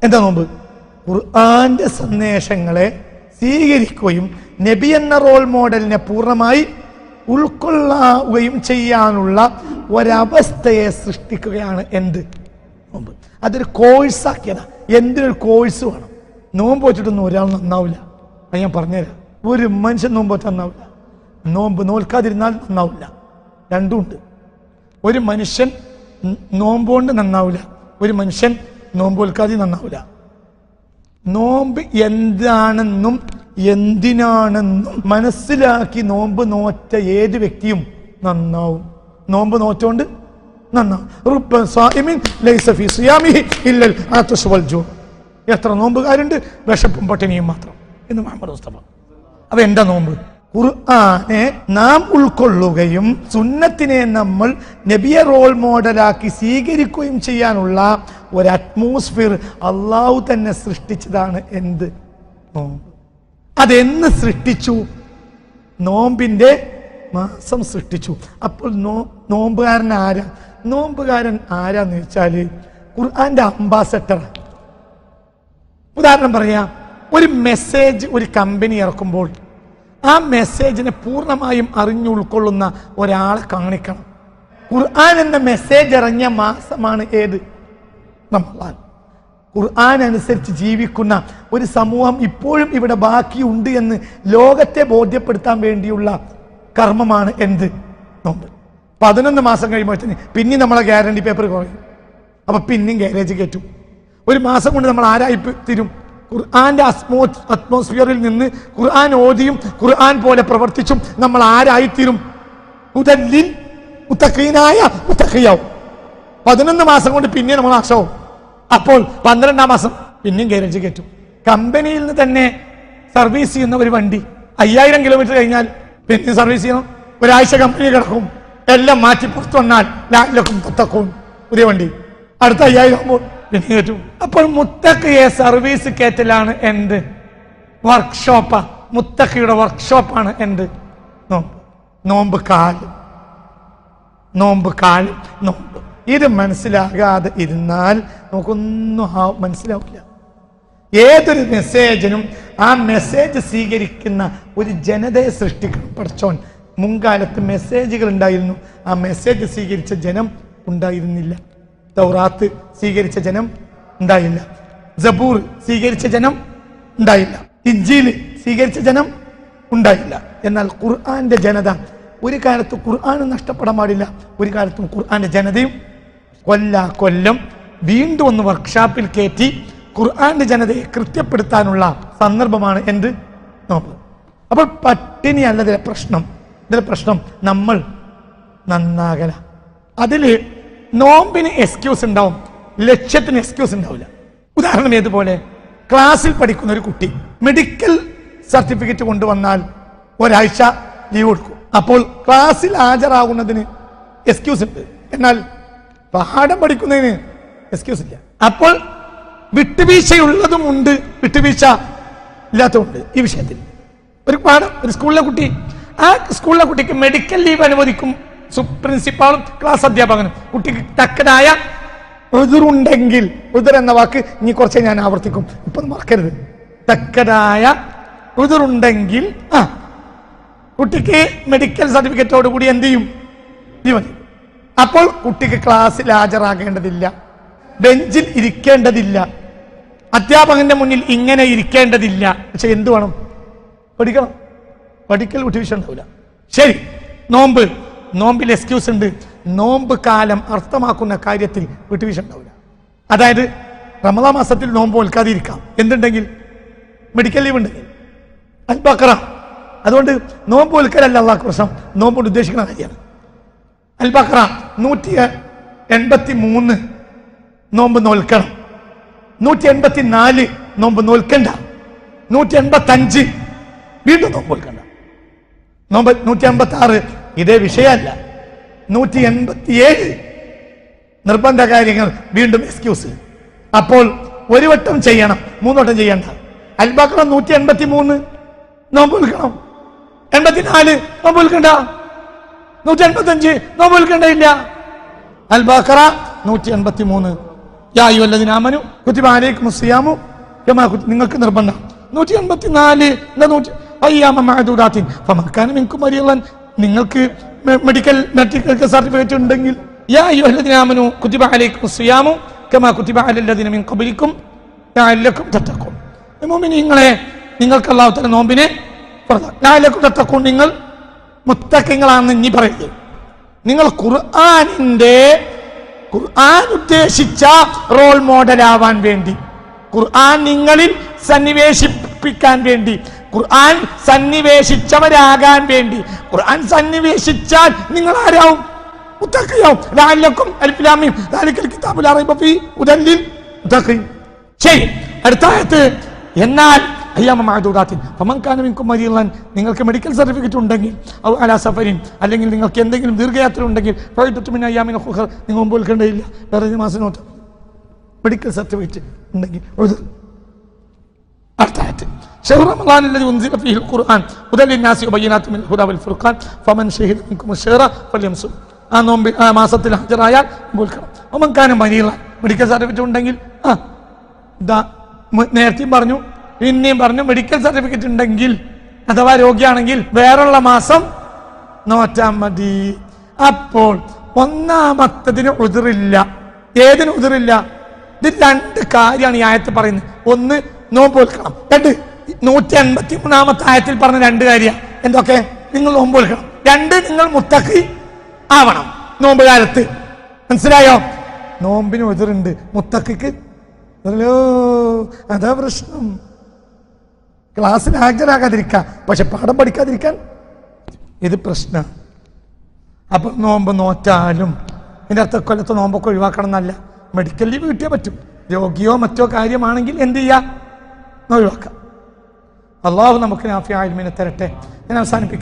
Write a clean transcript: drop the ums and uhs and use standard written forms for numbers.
എന്താ നോമ്പ്? ഖുർആന്റെ സന്ദേശങ്ങളെ സ്വീകരിക്കുകയും നബി എന്ന റോൾ മോഡലിനെ പൂർണ്ണമായി ഉൾക്കൊള്ളുകയും ചെയ്യാനുള്ള ഒരവസ്ഥയെ സൃഷ്ടിക്കുകയാണ് എന്ത്? നോമ്പ്. അതൊരു കോഴ്സാക്കിയതാ. എന്തിനൊരു കോഴ്സ് വേണം. നോമ്പ് വെച്ചിട്ടൊന്നും ഒരാൾ നന്നാവില്ല. അത് ഞാൻ പറഞ്ഞുതരാം. ഒരു മനുഷ്യൻ നോമ്പ് വെച്ചാൽ നന്നാവില്ല. നോമ്പ് നോൽക്കാതിരുന്നാൽ നന്നാവില്ല. രണ്ടുമുണ്ട്. ഒരു മനുഷ്യൻ നോമ്പുകൊണ്ട് നന്നാവില്ല, ഒരു മനുഷ്യൻ നോമ്പ് നോൽക്കാതെ നന്നാവില്ല. നോമ്പ് എന്താണെന്നും എന്തിനാണെന്നും മനസ്സിലാക്കി നോമ്പ് നോറ്റ ഏത് വ്യക്തിയും നന്നാവും. നോമ്പ് നോറ്റോണ്ട് നന്നാവും. എത്ര നോമ്പുകാരുണ്ട് വിശപ്പും പട്ടിണിയും മാത്രം എന്ന് മുഹമ്മദ് മുസ്തഫ. അപ്പൊ എന്താ നോമ്പ്? ഖുർആനെ നാം ഉൾക്കൊള്ളുകയും സുന്നത്തിനെ നമ്മൾ നബിയെ റോൾ മോഡലാക്കി സ്വീകരിക്കുകയും ചെയ്യാനുള്ള ഒരു അറ്റ്മോസ്ഫിയർ അള്ളാഹു തന്നെ സൃഷ്ടിച്ചതാണ് എന്ത്? നോമ്പ്. അതെന്ന് സൃഷ്ടിച്ചു? നോമ്പിന്റെ മാസം സൃഷ്ടിച്ചു. അപ്പോൾ നോമ്പുകാരൻ ആരാ? നോമ്പുകാരൻ ആരാന്ന് വെച്ചാല് ഖുർആന്റെ അംബാസഡറാണ്. ഉദാഹരണം പറയാം, ഒരു മെസ്സേജ് ഒരു കമ്പനി ഇറക്കുമ്പോൾ ആ മെസ്സേജിനെ പൂർണ്ണമായും അറിഞ്ഞു ഉൾക്കൊള്ളുന്ന ഒരാളെ കാണിക്കണം. ഖുർആൻ എന്ന മെസ്സേജ് ഇറങ്ങിയ മാസമാണ് ഏത്? റമളാൻ. ഖുർആൻ അനുസരിച്ച് ജീവിക്കുന്ന ഒരു സമൂഹം ഇപ്പോഴും ഇവിടെ ബാക്കിയുണ്ട് എന്ന് ലോകത്തെ ബോധ്യപ്പെടുത്താൻ വേണ്ടിയുള്ള കർമ്മമാണ് എന്ത്? നോമ്പ്. 11 മാസം കഴിയുമ്പോഴത്തേന് പിന്നെ നമ്മളെ ഗ്യാരണ്ടി പേപ്പർ കുറയും. അപ്പൊ പിന്നെയും ഗാരേജ് കയറ്റും. ഒരു മാസം കൊണ്ട് നമ്മൾ ആരായി തീരും? ഖുർആന്റെ അറ്റ്മോസ്ഫിയറിൽ നിന്ന് ഖുർആൻ ഓതിയും ഖുർആൻ പോലെ പ്രവർത്തിച്ചും നമ്മൾ ആരായിത്തീരും? മുതല്ലിൻ മുത്തഖീനായ മുത്തഖിയാവും. 11 മാസം കൊണ്ട് പിന്നെ നമ്മൾ നാശവും. അപ്പോൾ 12ാം മാസം പിന്നെയും ഗാരേജ് കയറ്റും. കമ്പനിയിൽ നിന്ന് തന്നെ സർവീസ് ചെയ്യുന്ന ഒരു വണ്ടി 5000 കിലോമീറ്റർ കഴിഞ്ഞാൽ പിന്നെ സർവീസ് ചെയ്യണം. ഒരാഴ്ച കമ്പനി കിടക്കും. എല്ലാം മാറ്റി പുറത്തു വന്നാൽ ലാലക്കും തത്തക്കും പുതിയ വണ്ടി അടുത്ത 5000 ആകുമ്പോൾ പിന്നെ കയറ്റും. അപ്പോൾ മുത്തഖിയെ സർവീസ് കയറ്റലാണ് എന്ത്? വർക്ക്ഷോപ്പാ. മുത്തഖിയുടെ വർക്ക്ഷോപ്പാണ് എന്ത്? നോമ്പ്. നോമ്പ് കാലം. നോമ്പ് കാലം. നോമ്പ്. ഇത് മനസ്സിലാകാതെ ഇരുന്നാൽ നമുക്കൊന്നും മനസ്സിലാവില്ല. ഏതൊരു മെസ്സേജിനും ആ മെസ്സേജ് സ്വീകരിക്കുന്ന ഒരു ജനതയെ സൃഷ്ടിക്കണം പഠിച്ചോൻ. മുൻകാലത്ത് മെസ്സേജുകൾ ഉണ്ടായിരുന്നു, ആ മെസ്സേജ് സ്വീകരിച്ച ജനം ഉണ്ടായിരുന്നില്ല. തൗറാത്ത് സ്വീകരിച്ച ജനം ഉണ്ടായില്ല. സബൂർ സ്വീകരിച്ച ജനം ഉണ്ടായില്ല. ഇഞ്ചീൽ സ്വീകരിച്ച ജനം ഉണ്ടായില്ല. എന്നാൽ ഖുർആന്റെ ജനത ഒരു കാലത്ത് ഖുർആൻ നഷ്ടപ്പെടാൻ പാടില്ല. ഒരു കാലത്തും ഖുർആന്റെ ജനതയും കൊല്ലം വീണ്ടും ഒന്ന് വർക്ക്ഷോപ്പിൽ കയറ്റി ഖുർആന്റെ ജനതയെ കൃത്യപ്പെടുത്താനുള്ള സന്ദർഭമാണ് എന്ത്? നോമ്പ്. അപ്പോൾ പട്ടിണി അല്ല ഇതിലെ പ്രശ്നം. ഇതിലെ പ്രശ്നം നമ്മൾ നന്നാകല. അതില് നോമ്പിന് എക്സ്ക്യൂസ് ഉണ്ടാവും, ലക്ഷ്യത്തിന് എക്സ്ക്യൂസ് ഉണ്ടാവില്ല. ഉദാഹരണം ഏതുപോലെ? ക്ലാസ്സിൽ പഠിക്കുന്ന ഒരു കുട്ടി മെഡിക്കൽ സർട്ടിഫിക്കറ്റ് കൊണ്ടുവന്നാൽ ഒരാഴ്ച ലീവ് കൊടുക്കും. അപ്പോൾ ക്ലാസ്സിൽ ഹാജരാകുന്നതിന് എക്സ്ക്യൂസ് ഉണ്ട്, എന്നാൽ പാഠം പഠിക്കുന്നതിന് എക്സ്ക്യൂസ് ഇല്ല. അപ്പോൾ വിട്ടുവീഴ്ചയുള്ളതും ഉണ്ട്, വിട്ടുവീഴ്ച ഇല്ലാത്തതുണ്ട്. ഈ വിഷയത്തിൽ ഒരു പാഠം ഒരു സ്കൂളിലെ കുട്ടി, ആ സ്കൂളിലെ കുട്ടിക്ക് മെഡിക്കൽ ലീവ് അനുവദിക്കും പ്രിൻസിപ്പാളും ക്ലാസ് അധ്യാപകനും. കുട്ടിക്ക് തക്കതായ ഉദുറുണ്ടെങ്കിൽ, ഉദുർ എന്ന വാക്ക് ഇനി കുറച്ച് ഞാൻ ആവർത്തിക്കും, ഇപ്പൊ മറക്കരുത്. തക്കതായ ഉദുറുണ്ടെങ്കിൽ കുട്ടിക്ക് മെഡിക്കൽ സർട്ടിഫിക്കറ്റോട് കൂടി എന്ത് ചെയ്യും? ലീവ്. അപ്പോൾ കുട്ടിക്ക് ക്ലാസ്സിൽ ഹാജരാകേണ്ടതില്ല, ബെഞ്ചിൽ ഇരിക്കേണ്ടതില്ല, അധ്യാപകന്റെ മുന്നിൽ ഇങ്ങനെ ഇരിക്കേണ്ടതില്ല. പക്ഷെ എന്ത് വേണം? പഠിക്കണം. പഠിക്കൽ വിട്ടുവീഴ്ച ഉണ്ടാവില്ല. ശരി, നോമ്പ്. നോമ്പിൽ എക്സ്ക്യൂസ് ഉണ്ട്. നോമ്പ് കാലം അർത്ഥമാക്കുന്ന കാര്യത്തിൽ വിട്ടുവീഴ്ച ഉണ്ടാവില്ല. അതായത് റമളാൻ മാസത്തിൽ നോമ്പ് നോൽക്കാതിരിക്കാം എന്തുണ്ടെങ്കിൽ? മെഡിക്കൽ ലീവ് ഉണ്ടെങ്കിൽ. അൽ ബഖറ. അതുകൊണ്ട് നോമ്പ് നോൽക്കലല്ല അല്ലാഹു പ്രശ്നം, നോമ്പോട് ഉദ്ദേശിക്കുന്ന കാര്യമാണ്. അൽ ബഖറ 183 നോമ്പ് നോൽക്കണം, 184 നോമ്പ് നോൽക്കണ്ട, 185 വീണ്ടും നോമ്പ് നോൽക്കണ്ട. നോമ്പ് 186 ഇതേ വിഷയമല്ല, 187 നിർബന്ധ കാര്യങ്ങൾ, വീണ്ടും എക്സ്ക്യൂസ്. അപ്പോൾ ഒരു വട്ടം ചെയ്യണം, 3 വട്ടം ചെയ്യണ്ട. അൽ ബഖറ 183 നോമ്പ് നോൽക്കണം, 84 നോമ്പ് നോൽക്കണ്ട, 185 നോമ്പ് നോൽക്കണ്ടയില്ല. അൽ ബഖറ 183 യാ അയ്യുഹല്ലദീന ആമനു കുതിബ അലൈക്കുമുസ് സിയാമു കമാ നിങ്ങൾക്ക് നിർബന്ധം. 184 അയ്യാമ മഅദൂദാത്തിൻ ഫമൻ കാന മിൻകും മരീളൻ നിങ്ങൾക്ക് മെഡിക്കൽ സർട്ടിഫിക്കറ്റ് ഉണ്ടെങ്കിൽ യാ അയ്യുഹല്ലദീന ആമനു കുതിബ അലൈക്കുമുസ് സിയാമു കമാ കുതിബ അലല്ലദീന മിൻ ഖബ്ലിക്കും ലഅല്ലക്കും തത്തഖൂൻ. മുഅ്മിനീങ്ങളെ നിങ്ങൾക്ക് അല്ലാഹു തആല നോമ്പിനെ ലഅല്ലക്കും തത്തഖൂൻ നിങ്ങൾ മുത്തഖീങ്ങളാണെന്ന് ഇനി പറയുന്നത്. നിങ്ങൾ ഖുർആൻ ഉദ്ദേശിച്ച റോൾ മോഡലാവാൻ വേണ്ടി, ഖുർആൻ നിങ്ങളിൽ സന്നിവേശിപ്പിക്കാൻ വേണ്ടി, ഖുർആൻ സന്നിവേശിച്ചവരാകാൻ വേണ്ടി, ഖുർആൻ സന്നിവേശിച്ചാൽ നിങ്ങൾ ആരാവും? മുത്തഖിയാവും. ലഅല്ലക്കും അലിഫ് ലാം മീം ദാലികൽ കിതാബു ലാ റൈബ ഫീഹി ഹുദൽ ലിൽ മുത്തഖീൻ. ശരി, അടുത്ത ആയത്ത് എന്നാൽ അയ്യാമ മഅദൂദാത്തിൻ ഫമൻ കാന മിൻകും മരീളൻ നിങ്ങൾക്ക് മെഡിക്കൽ സർട്ടിഫിക്കറ്റ് ഉണ്ടെങ്കിൽ ഔ അലാ സഫരിൻ അല്ലെങ്കിൽ നിങ്ങൾക്ക് എന്തെങ്കിലും ദീർഘയാത്ര ഉണ്ടെങ്കിൽ ഫഇദത്തുൻ മിൻ അയ്യാമിൻ ഉഖറ നിങ്ങൾ മുമ്പ് കേൾക്കേണ്ടതില്ല. വേറെ മാസം നോട്ട് മെഡിക്കൽ സർട്ടിഫിക്കറ്റ് ഉണ്ടെങ്കിൽ ഉദർ. അടുത്ത ആയത്ത് ശഹ്റു റമളാൻ അല്ലദീ ഉൻസില ഫീഹിൽ ഖുർആൻ ഹുദൽ ലിന്നാസി വബയ്യിനാത്തിൻ മിനൽ ഹുദാ വൽ ഫുർഖാൻ ഫമൻ ശഹിദ മിൻകും അശ്ശഹ്റ ഫൽയംസും. ആ നോമ്പ് ആ മാസത്തിൽ ഹാജരായാൽ നോൽക്കണം. ഫമൻ കാന മരീളൻ മെഡിക്കൽ സർട്ടിഫിക്കറ്റ് ഉണ്ടെങ്കിൽ നേരത്തെയും പറഞ്ഞു പിന്നെയും പറഞ്ഞു മെഡിക്കൽ സർട്ടിഫിക്കറ്റ് ഉണ്ടെങ്കിൽ അഥവാ രോഗിയാണെങ്കിൽ വേറുള്ള മാസം നോറ്റാൽ മതി. അപ്പോൾ ഒന്നാമത്തതിന് ഉതിറില്ല. ഏതിന് ഉതിറില്ല? ഇത് രണ്ട് കാര്യമാണ് ഈ ആയത്തിൽ പറയുന്നത്. ഒന്ന് നോമ്പ് നോൽക്കണം. 183 ആയത്തിൽ പറഞ്ഞ രണ്ട് കാര്യം എന്തൊക്കെ? നിങ്ങൾ നോമ്പ് നോൽക്കണം. 2 നിങ്ങൾ മുത്തഖി ആവണം നോമ്പ് കാലത്ത്. മനസ്സിലായോ? നോമ്പിന് ഉതിറുണ്ട്, മുത്തഖിക്ക് അതാ പ്രശ്നം. ക്ലാസ്സിൽ ഹാജരാകാതിരിക്കാം, പക്ഷെ പാഠം പഠിക്കാതിരിക്കാൻ ഇത് പ്രശ്നം. അപ്പൊ നോമ്പ് നോറ്റാലും ഇതിന്റെ അർത്ഥം കൊല്ലത്തെ നോമ്പൊക്കെ ഒഴിവാക്കണം എന്നല്ല. മെഡിക്കൽ ലീവ് കിട്ടിയേ പറ്റും. രോഗിയോ മറ്റോ കാര്യമാണെങ്കിൽ എന്ത് ചെയ്യാം? ഒഴിവാക്കാം. അള്ളാഹു നമുക്ക് നാഫിയ ഇൽമിനെ തരട്ടെ. ഞാൻ അവസാനിപ്പിക്കാം.